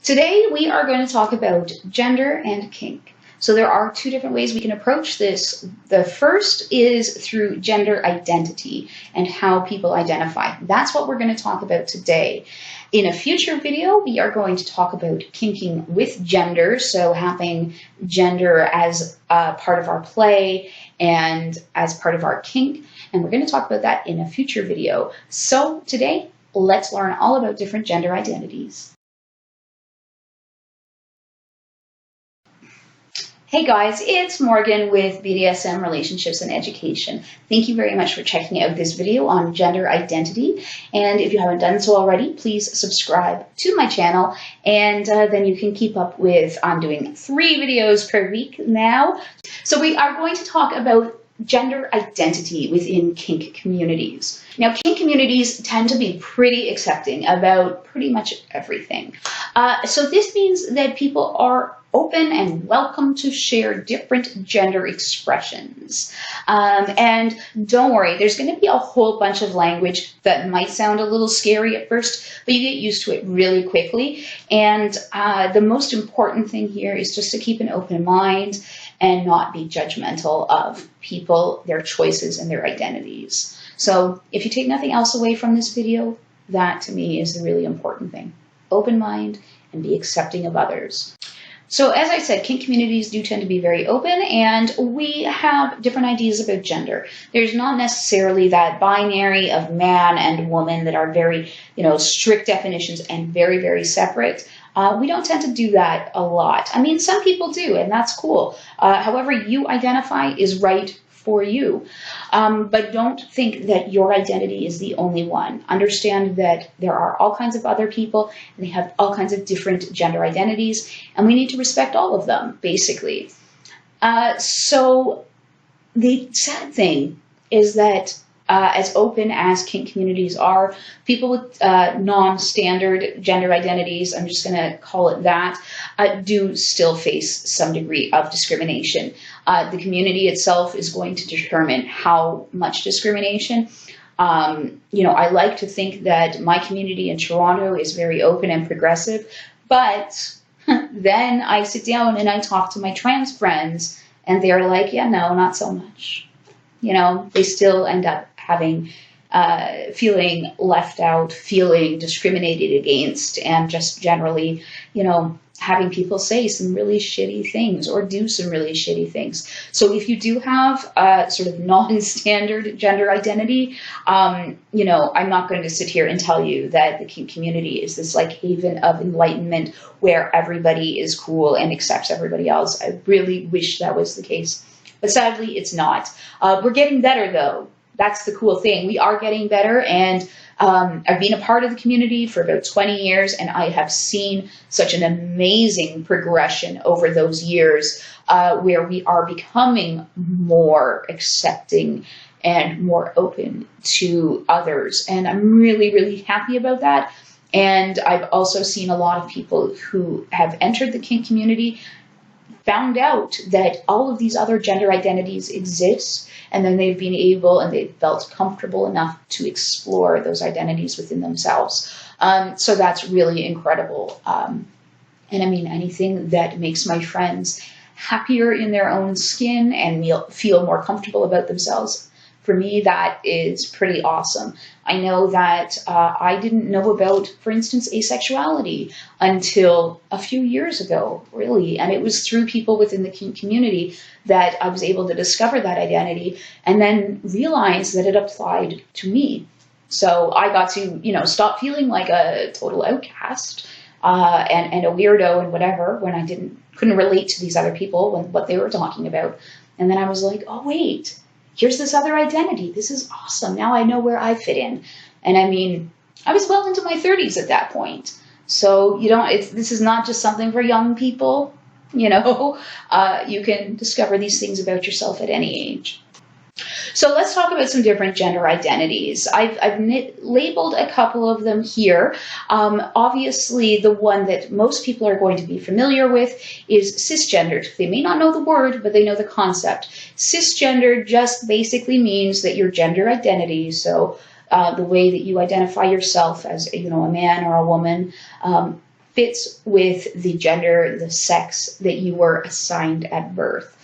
Today we are going to talk about gender and kink. So there are two different ways we can approach this. The first is through gender identity and how people identify. That's what we're going to talk about today. In a future video, we are going to talk about kinking with gender, so having gender as a part of our play and as part of our kink. And we're going to talk about that in a future video. So today, let's learn all about different gender identities. Hey guys, it's Morgan with BDSM Relationships and Education. Thank you very much for checking out this video on gender identity. And if you haven't done so already, please subscribe to my channel and then you can keep up with, I'm doing 3 videos per week now. So we are going to talk about gender identity within kink communities. Now, kink communities tend to be pretty accepting about pretty much everything. So this means that people are open and welcome to share different gender expressions. And don't worry, there's going to be a whole bunch of language that might sound a little scary at first, but you get used to it really quickly. And the most important thing here is just to keep an open mind and not be judgmental of people, their choices, and their identities. So if you take nothing else away from this video, that to me is the really important thing. Open mind and be accepting of others. So as I said, kink communities do tend to be very open, and we have different ideas about gender. There's not necessarily that binary of man and woman that are very, strict definitions and very, very separate. We don't tend to do that a lot. I mean, some people do, and that's cool. However you identify is right for you. But don't think that your identity is the only one. Understand that there are all kinds of other people, and they have all kinds of different gender identities, and we need to respect all of them, basically. So the sad thing is that as open as kink communities are, people with non-standard gender identities, I'm just going to call it that, do still face some degree of discrimination. The community itself is going to determine how much discrimination. I like to think that my community in Toronto is very open and progressive, but then I sit down and I talk to my trans friends, and they're like, yeah, no, not so much. They still end up having, feeling left out, feeling discriminated against, and just generally, having people say some really shitty things or do some really shitty things. So if you do have a sort of non-standard gender identity, I'm not going to sit here and tell you that the kink community is this like haven of enlightenment where everybody is cool and accepts everybody else. I really wish that was the case. But sadly, it's not. We're getting better, though. That's the cool thing. We are getting better, and I've been a part of the community for about 20 years, and I have seen such an amazing progression over those years where we are becoming more accepting and more open to others. And I'm really, really happy about that. And I've also seen a lot of people who have entered the kink community found out that all of these other gender identities exist, and then they've been able and they've felt comfortable enough to explore those identities within themselves. So that's really incredible. And I mean, anything that makes my friends happier in their own skin and feel more comfortable about themselves, for me, that is pretty awesome. I know that I didn't know about, for instance, asexuality until a few years ago, really. And it was through people within the kink community that I was able to discover that identity and then realize that it applied to me. So I got to, stop feeling like a total outcast and a weirdo and whatever when I couldn't relate to these other people when what they were talking about. And then I was like, oh, wait. Here's this other identity. This is awesome. Now I know where I fit in. And I mean, I was well into my 30s at that point. So, this is not just something for young people. You can discover these things about yourself at any age. So let's talk about some different gender identities. I've labeled a couple of them here. Obviously, the one that most people are going to be familiar with is cisgender. They may not know the word, but they know the concept. Cisgender just basically means that your gender identity, so the way that you identify yourself as a man or a woman, fits with the gender, the sex that you were assigned at birth.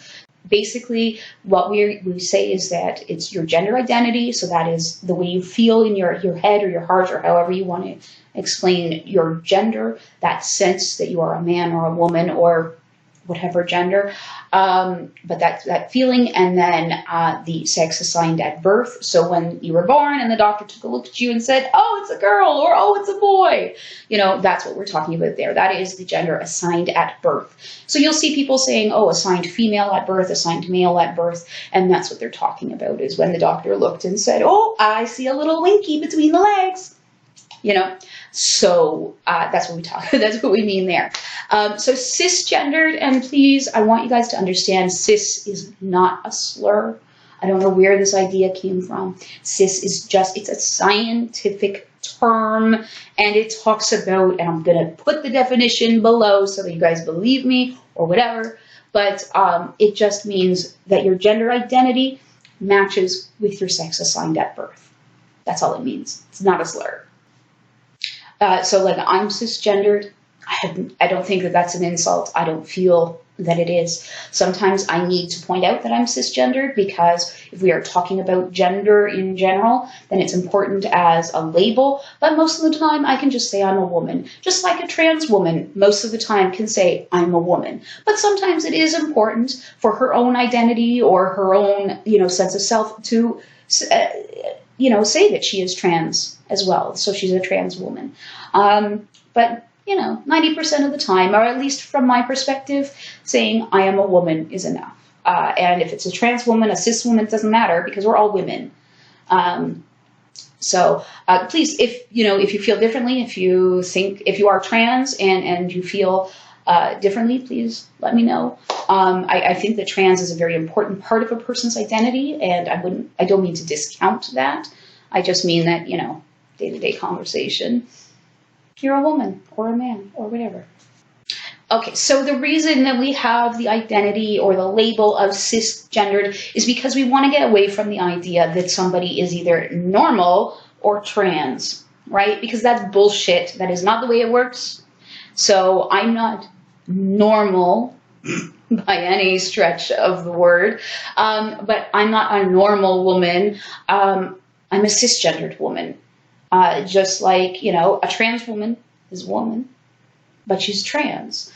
Basically, what we say is that it's your gender identity, so that is the way you feel in your head or your heart or however you want to explain your gender, that sense that you are a man or a woman or whatever gender, but that feeling, and then the sex assigned at birth. So when you were born and the doctor took a look at you and said, oh, it's a girl, or oh, it's a boy, you know, that's what we're talking about there. That is the gender assigned at birth. So you'll see people saying, oh, assigned female at birth, assigned male at birth, and that's what they're talking about, is when the doctor looked and said, oh, I see a little winky between the legs. You know, so that's what we talk. That's what we mean there. So cisgendered, and please, I want you guys to understand, cis is not a slur. I don't know where this idea came from. Cis is just, it's a scientific term, and it talks about, and I'm gonna put the definition below so that you guys believe me or whatever. But it just means that your gender identity matches with your sex assigned at birth. That's all it means. It's not a slur. So like, I'm cisgendered. I don't think that that's an insult. I don't feel that it is. Sometimes I need to point out that I'm cisgendered, because if we are talking about gender in general, then it's important as a label. But most of the time I can just say I'm a woman. Just like a trans woman most of the time can say I'm a woman. But sometimes it is important for her own identity or her own, you know, sense of self to you know, say that she is trans as well. So she's a trans woman. But, you know, 90% of the time, or at least from my perspective, saying I am a woman is enough. And if it's a trans woman, a cis woman, it doesn't matter, because we're all women. So please, if you feel differently, if you are trans and you feel differently, please let me know. I think that trans is a very important part of a person's identity, and I don't mean to discount that. I just mean that, you know, day-to-day conversation, you're a woman or a man or whatever. Okay, so the reason that we have the identity or the label of cisgendered is because we want to get away from the idea that somebody is either normal or trans, right? Because that's bullshit. That is not the way it works. So I'm not normal by any stretch of the word, but I'm not a normal woman. I'm a cisgendered woman. Just like, you know, a trans woman is a woman, but she's trans.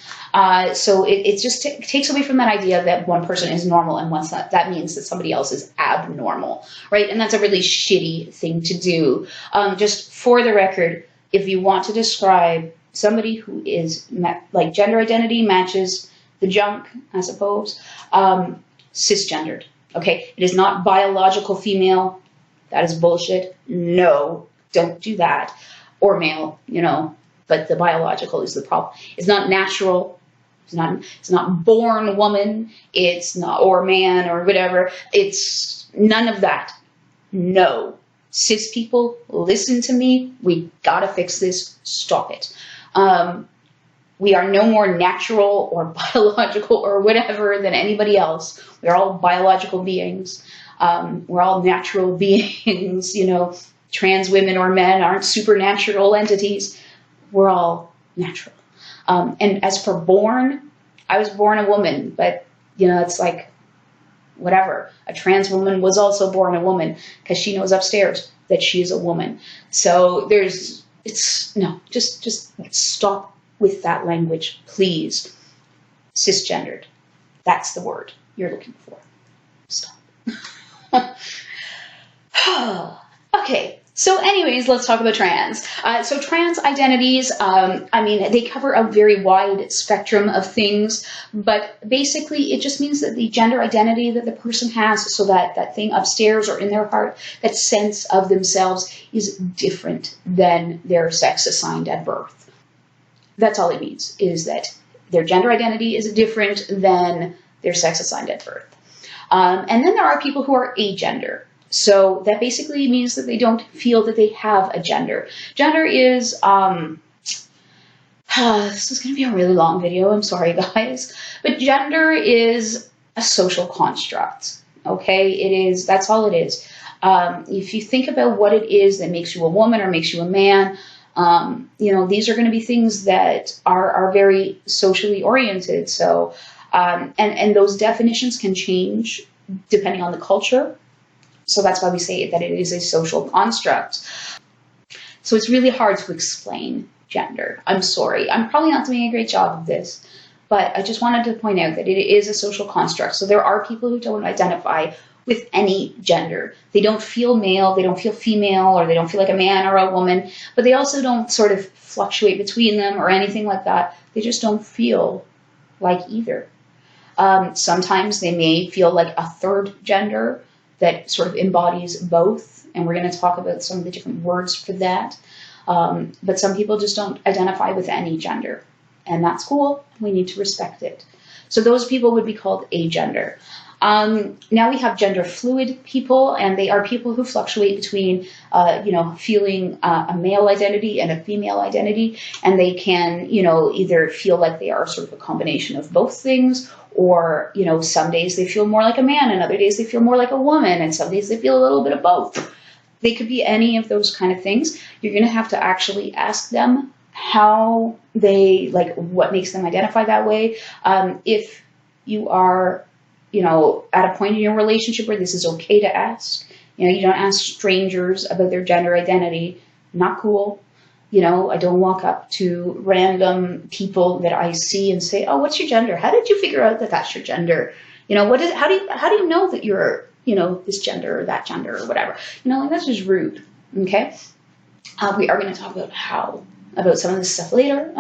So it just takes away from that idea that one person is normal and one's not. That means that somebody else is abnormal, right? And that's a really shitty thing to do. Just for the record, if you want to describe somebody who is, like, gender identity matches the junk, I suppose, cisgendered, okay? It is not biological female. That is bullshit. No, don't do that. Or male, you know, but the biological is the problem. It's not natural. It's not born woman. It's not, or man or whatever. It's none of that. No. Cis people, listen to me. We gotta fix this. Stop it. We are no more natural or biological or whatever than anybody else. We're all biological beings. We're all natural beings, you know. Trans women or men aren't supernatural entities. We're all natural. And as for born, I was born a woman, but, you know, it's like, whatever. A trans woman was also born a woman, because she knows upstairs that she is a woman. So just stop with that language, please. Cisgendered. That's the word you're looking for. Stop. Okay. So anyways, let's talk about trans. So trans identities, I mean, they cover a very wide spectrum of things, but basically it just means that the gender identity that the person has, so that thing upstairs or in their heart, that sense of themselves is different than their sex assigned at birth. That's all it means, is that their gender identity is different than their sex assigned at birth. And then there are people who are agender. So that basically means that they don't feel that they have a gender. Gender is, this is going to be a really long video, I'm sorry guys, but gender is a social construct, okay? It is, that's all it is. If you think about what it is that makes you a woman or makes you a man, You know, these are going to be things that are very socially oriented. So, and those definitions can change depending on the culture. So that's why we say that it is a social construct. So it's really hard to explain gender. I'm sorry. I'm probably not doing a great job of this, but I just wanted to point out that it is a social construct. So there are people who don't identify with any gender. They don't feel male, they don't feel female, or they don't feel like a man or a woman, but they also don't sort of fluctuate between them or anything like that. They just don't feel like either. Sometimes they may feel like a third gender that sort of embodies both, and we're going to talk about some of the different words for that. But some people just don't identify with any gender, and that's cool. We need to respect it. So those people would be called agender. Now we have gender fluid people, and they are people who fluctuate between, you know, feeling a male identity and a female identity, and they can, you know, either feel like they are sort of a combination of both things, or, you know, some days they feel more like a man, and other days they feel more like a woman, and some days they feel a little bit of both. They could be any of those kind of things. You're going to have to actually ask them how they, like, what makes them identify that way. If you are, you know, at a point in your relationship where this is okay to ask, you know, you don't ask strangers about their gender identity. Not cool. You know, I don't walk up to random people that I see and say, "Oh, what's your gender? How did you figure out that that's your gender? You know, how do you know that you're, you know, this gender or that gender or whatever?" You know, like, that's just rude. Okay. We are going to talk about some of this stuff later.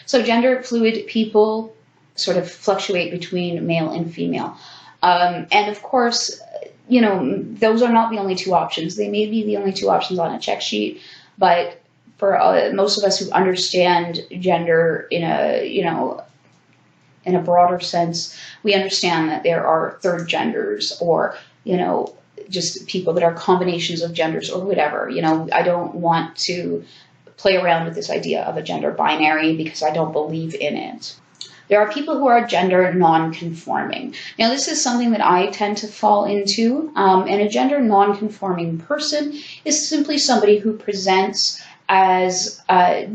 So gender fluid people sort of fluctuate between male and female. And of course, you know, those are not the only two options. They may be the only two options on a check sheet, but for most of us who understand gender in a, you know, in a broader sense, we understand that there are third genders, or, you know, just people that are combinations of genders or whatever. You know, I don't want to play around with this idea of a gender binary because I don't believe in it. There are people who are gender non-conforming. Now, this is something that I tend to fall into, and a gender non-conforming person is simply somebody who presents as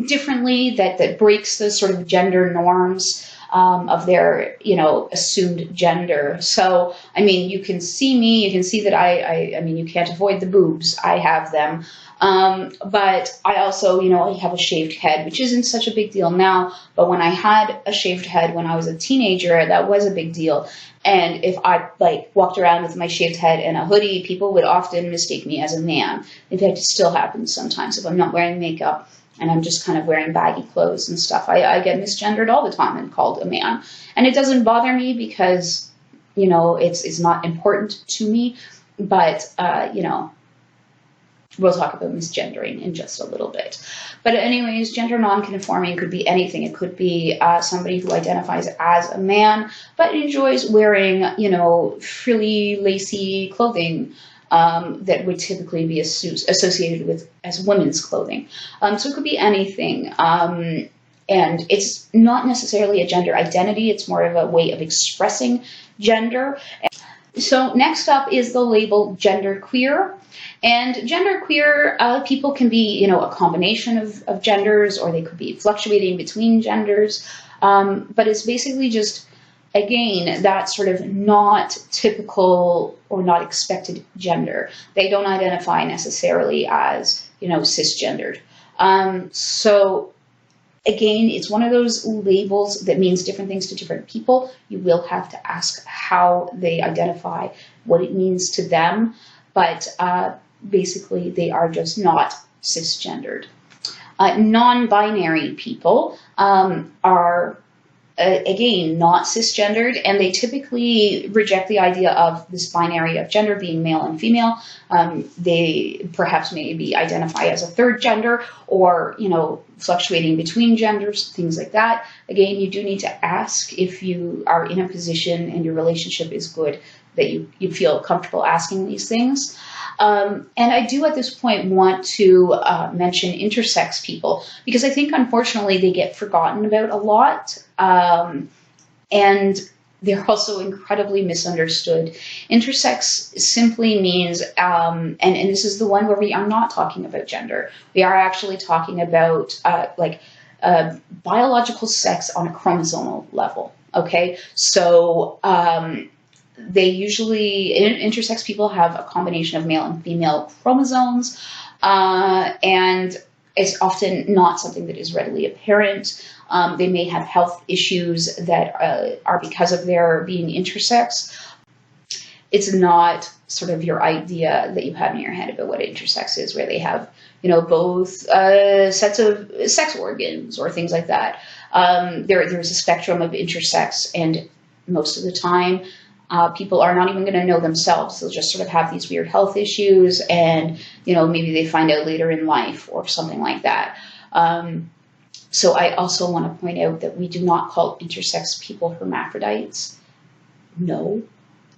differently, that breaks the sort of gender norms of their, you know, assumed gender. So, I mean, you can see me, you can see that I mean, you can't avoid the boobs. I have them. But I also, you know, I have a shaved head, which isn't such a big deal now. But when I had a shaved head when I was a teenager, that was a big deal. And if I, like, walked around with my shaved head and a hoodie, people would often mistake me as a man. In fact, it still happens sometimes if I'm not wearing makeup and I'm just kind of wearing baggy clothes and stuff. I get misgendered all the time and called a man. And it doesn't bother me because, you know, it's not important to me. But, you know, we'll talk about misgendering in just a little bit. But anyways, gender non-conforming could be anything. It could be somebody who identifies as a man but enjoys wearing, you know, frilly, lacy clothing that would typically be associated with as women's clothing. So it could be anything. And it's not necessarily a gender identity. It's more of a way of expressing gender. So next up is the label genderqueer. And genderqueer people can be, you know, a combination of genders, or they could be fluctuating between genders. But it's basically just, again, that sort of not typical or not expected gender. They don't identify necessarily as, you know, cisgendered. So again, it's one of those labels that means different things to different people. You will have to ask how they identify, what it means to them. But basically, they are just not cisgendered. Non-binary people are, again, not cisgendered, and they typically reject the idea of this binary of gender being male and female. They perhaps maybe identify as a third gender, or, you know, fluctuating between genders, things like that. Again, you do need to ask if you are in a position and your relationship is good, that you feel comfortable asking these things. And I do at this point want to mention intersex people, because I think unfortunately they get forgotten about a lot. And they're also incredibly misunderstood. Intersex simply means, and this is the one where we are not talking about gender. We are actually talking about biological sex on a chromosomal level. Okay, so they usually, intersex people have a combination of male and female chromosomes, and it's often not something that is readily apparent. They may have health issues that are because of their being intersex. It's not sort of your idea that you have in your head about what intersex is, where they have, you know, both sets of sex organs or things like that. There's a spectrum of intersex, and most of the time, people are not even going to know themselves. They'll just sort of have these weird health issues, and, you know, maybe they find out later in life or something like that. So I also want to point out that we do not call intersex people hermaphrodites. No,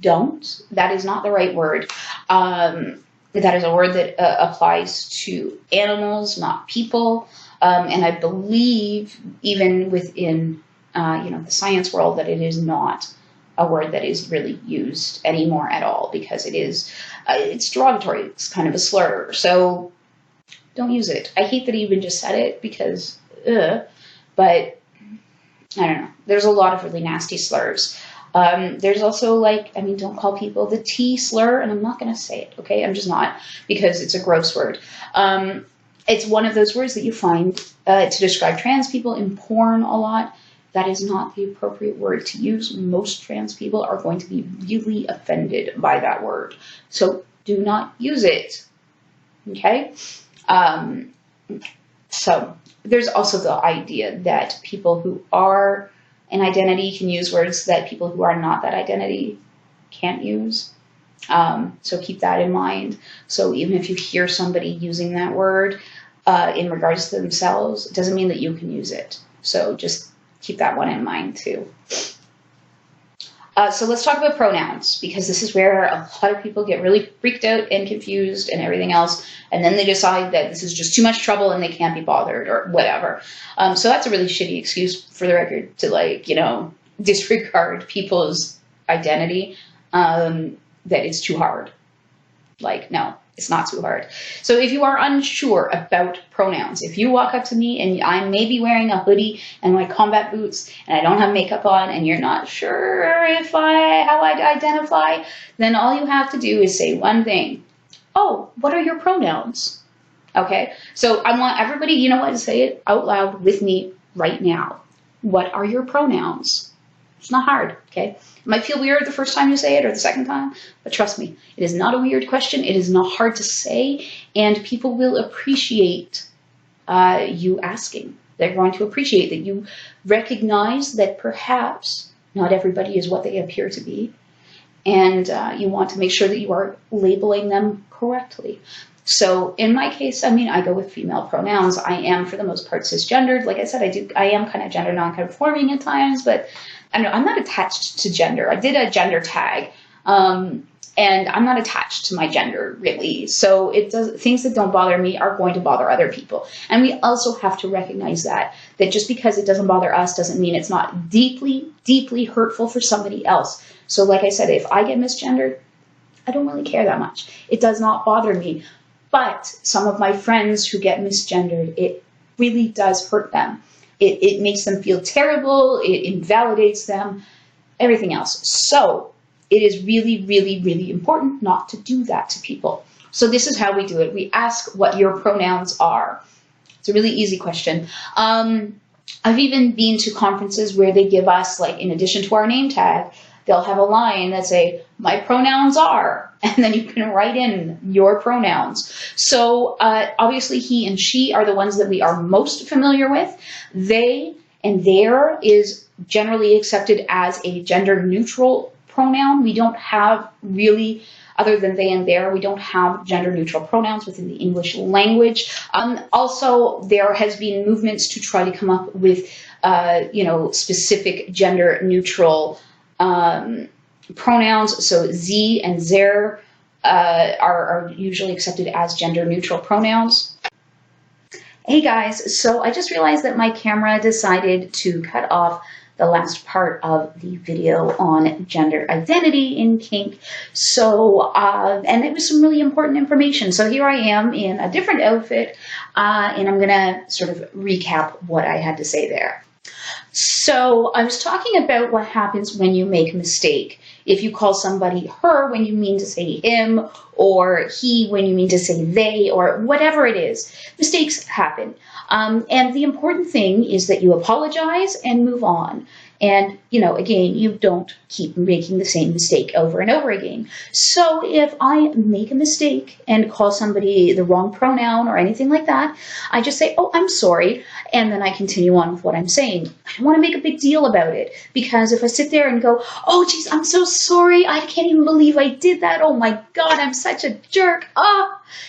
don't. That is not the right word. That is a word that applies to animals, not people. And I believe even within, you know, the science world, that it is not a word that is really used anymore at all, because it is, it's derogatory. It's kind of a slur. So don't use it. I hate that he even just said it, because, but I don't know. There's a lot of really nasty slurs. There's also, like, I mean, don't call people the T slur, and I'm not going to say it, okay? I'm just not, because it's a gross word. It's one of those words that you find to describe trans people in porn a lot. That is not the appropriate word to use. Most trans people are going to be really offended by that word. So do not use it, okay? So there's also the idea that people who are an identity can use words that people who are not that identity can't use. So keep that in mind. So even if you hear somebody using that word in regards to themselves, it doesn't mean that you can use it. So just keep that one in mind too. So let's talk about pronouns, because this is where a lot of people get really freaked out and confused and everything else, and then they decide that this is just too much trouble and they can't be bothered or whatever. So that's a really shitty excuse, for the record, to, like, you know, disregard people's identity, that it's too hard. Like, no, it's not too hard. So if you are unsure about pronouns, if you walk up to me and I may be wearing a hoodie and my combat boots and I don't have makeup on and you're not sure how I identify, then all you have to do is say one thing. Oh, what are your pronouns? Okay, so I want everybody, you know what, to say it out loud with me right now. What are your pronouns? It's not hard, okay? It might feel weird the first time you say it or the second time, but trust me, it is not a weird question. It is not hard to say, and people will appreciate you asking. They're going to appreciate that you recognize that perhaps not everybody is what they appear to be, and you want to make sure that you are labeling them correctly. So in my case, I mean, I go with female pronouns. I am, for the most part, cisgendered. Like I said, I am kind of gender non-conforming at times, but I don't know, I'm not attached to gender. I did a gender tag, and I'm not attached to my gender, really. So things that don't bother me are going to bother other people. And we also have to recognize that just because it doesn't bother us doesn't mean it's not deeply, deeply hurtful for somebody else. So like I said, if I get misgendered, I don't really care that much. It does not bother me. But some of my friends who get misgendered, it really does hurt them. It makes them feel terrible. It invalidates them, everything else. So it is really, really, really important not to do that to people. So this is how we do it. We ask what your pronouns are. It's a really easy question. I've even been to conferences where they give us, like, in addition to our name tag, they'll have a line that say, my pronouns are, and then you can write in your pronouns. So obviously he and she are the ones that we are most familiar with. They and their is generally accepted as a gender neutral pronoun. We don't have really, other than they and their, we don't have gender neutral pronouns within the English language. Also, there has been movements to try to come up with, you know, specific gender neutral pronouns. So ze and zer are usually accepted as gender neutral pronouns. Hey guys, so I just realized that my camera decided to cut off the last part of the video on gender identity in kink. So, and it was some really important information. So here I am in a different outfit, and I'm gonna sort of recap what I had to say there. So I was talking about what happens when you make a mistake. If you call somebody her when you mean to say him, or he when you mean to say they, or whatever it is, mistakes happen. And the important thing is that you apologize and move on. And, you know, again, you don't keep making the same mistake over and over again. So if I make a mistake and call somebody the wrong pronoun or anything like that, I just say, oh, I'm sorry. And then I continue on with what I'm saying. I don't want to make a big deal about it, because if I sit there and go, oh, geez, I'm so sorry. I can't even believe I did that. Oh, my God, I'm such a jerk.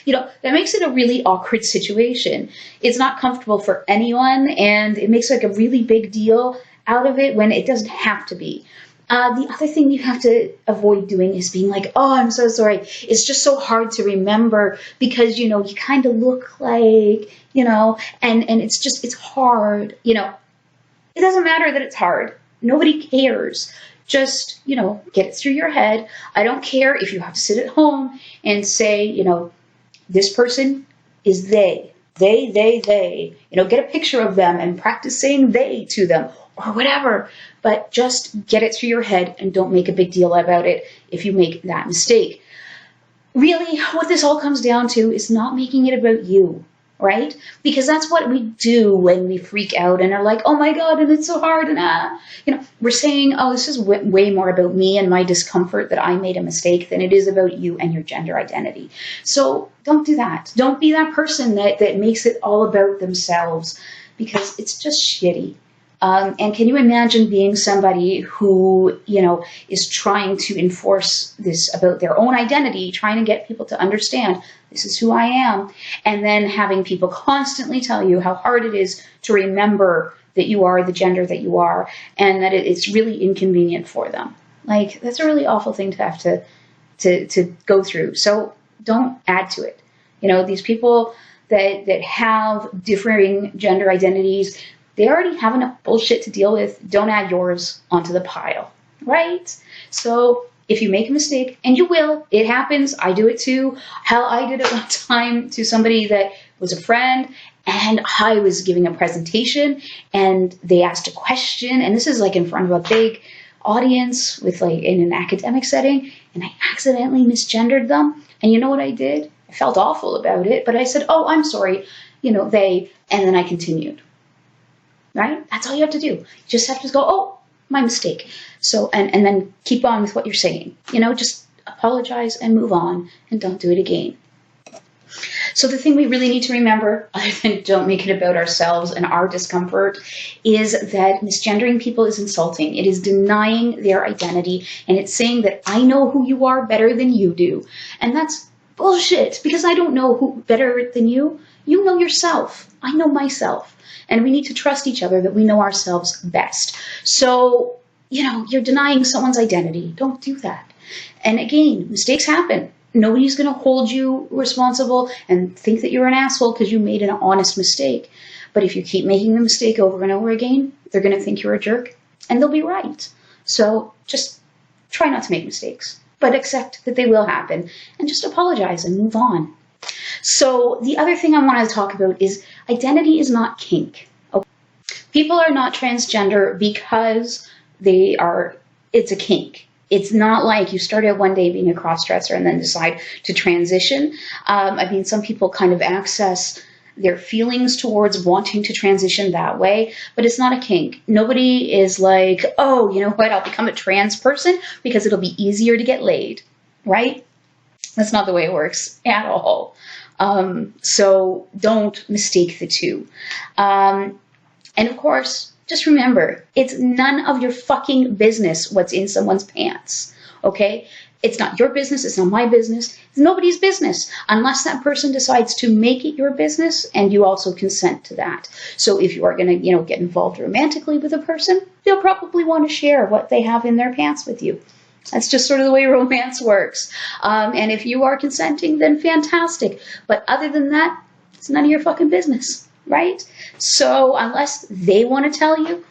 You know, that makes it a really awkward situation. It's not comfortable for anyone, and it makes like a really big deal out of it when it doesn't have to be. The other thing you have to avoid doing is being like, oh, I'm so sorry. It's just so hard to remember because, you know, you kind of look like, you know, and it's hard, you know. It doesn't matter that it's hard. Nobody cares. Just, you know, get it through your head. I don't care if you have to sit at home and say, you know, this person is they. They. You know, get a picture of them and practice saying they to them or whatever. But just get it through your head and don't make a big deal about it if you make that mistake. Really, what this all comes down to is not making it about you, right? Because that's what we do when we freak out and are like, oh my God, and it's so hard, and you know, we're saying, oh, this is way more about me and my discomfort that I made a mistake than it is about you and your gender identity. So don't do that. Don't be that person that makes it all about themselves, because it's just shitty. And can you imagine being somebody who, you know, is trying to enforce this about their own identity, trying to get people to understand this is who I am, and then having people constantly tell you how hard it is to remember that you are the gender that you are, and that it's really inconvenient for them. Like, that's a really awful thing to have to go through. So don't add to it. You know, these people that have differing gender identities, they already have enough bullshit to deal with. Don't add yours onto the pile, right? So if you make a mistake, and you will, it happens. I do it too. Hell, I did it one time to somebody that was a friend, and I was giving a presentation, and they asked a question, and this is like in front of a big audience with like in an academic setting, and I accidentally misgendered them. And you know what I did? I felt awful about it, but I said, oh, I'm sorry, you know, they, and then I continued. Right? That's all you have to do. You just have to go, oh, my mistake. So, and then keep on with what you're saying. You know, just apologize and move on and don't do it again. So the thing we really need to remember, other than don't make it about ourselves and our discomfort, is that misgendering people is insulting. It is denying their identity, and it's saying that I know who you are better than you do. And that's bullshit, because I don't know who better than you. You know yourself. I know myself. And we need to trust each other that we know ourselves best. So, you know, you're denying someone's identity. Don't do that. And again, mistakes happen. Nobody's going to hold you responsible and think that you're an asshole because you made an honest mistake. But if you keep making the mistake over and over again, they're going to think you're a jerk, and they'll be right. So just try not to make mistakes, but accept that they will happen, and just apologize and move on. So the other thing I want to talk about is identity is not kink. Okay? People are not transgender because it's a kink. It's not like you start out one day being a cross-dresser and then decide to transition. I mean, some people kind of access their feelings towards wanting to transition that way, but it's not a kink. Nobody is like, oh, you know what, I'll become a trans person because it'll be easier to get laid, right? That's not the way it works at all. So don't mistake the two. And of course, just remember, it's none of your fucking business what's in someone's pants, okay? It's not your business, it's not my business, it's nobody's business, unless that person decides to make it your business and you also consent to that. So if you are going to, you know, get involved romantically with a person, they'll probably want to share what they have in their pants with you. That's just sort of the way romance works. And if you are consenting, then fantastic. But other than that, it's none of your fucking business, right? So unless they want to tell you,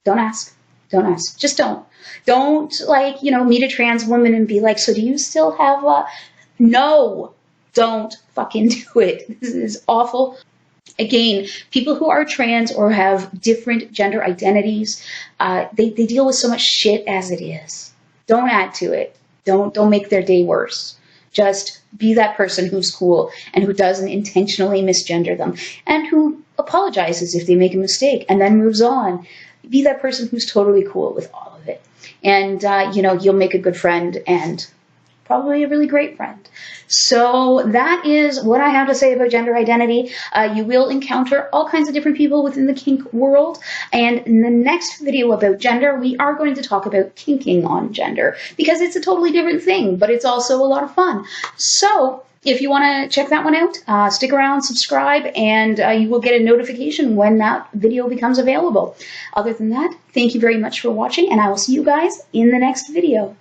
don't ask. Don't ask. Just don't. Don't, like, meet a trans woman and be like, so do you still have a... No, don't fucking do it. This is awful. Again, people who are trans or have different gender identities, they deal with so much shit as it is. Don't add to it. Don't make their day worse. Just be that person who's cool and who doesn't intentionally misgender them and who apologizes if they make a mistake and then moves on. Be that person who's totally cool with all of it. And, you'll make a good friend and probably a really great friend. So that is what I have to say about gender identity. You will encounter all kinds of different people within the kink world. And in the next video about gender, we are going to talk about kinking on gender because it's a totally different thing, but it's also a lot of fun. So if you want to check that one out, stick around, subscribe, and you will get a notification when that video becomes available. Other than that, thank you very much for watching, and I will see you guys in the next video.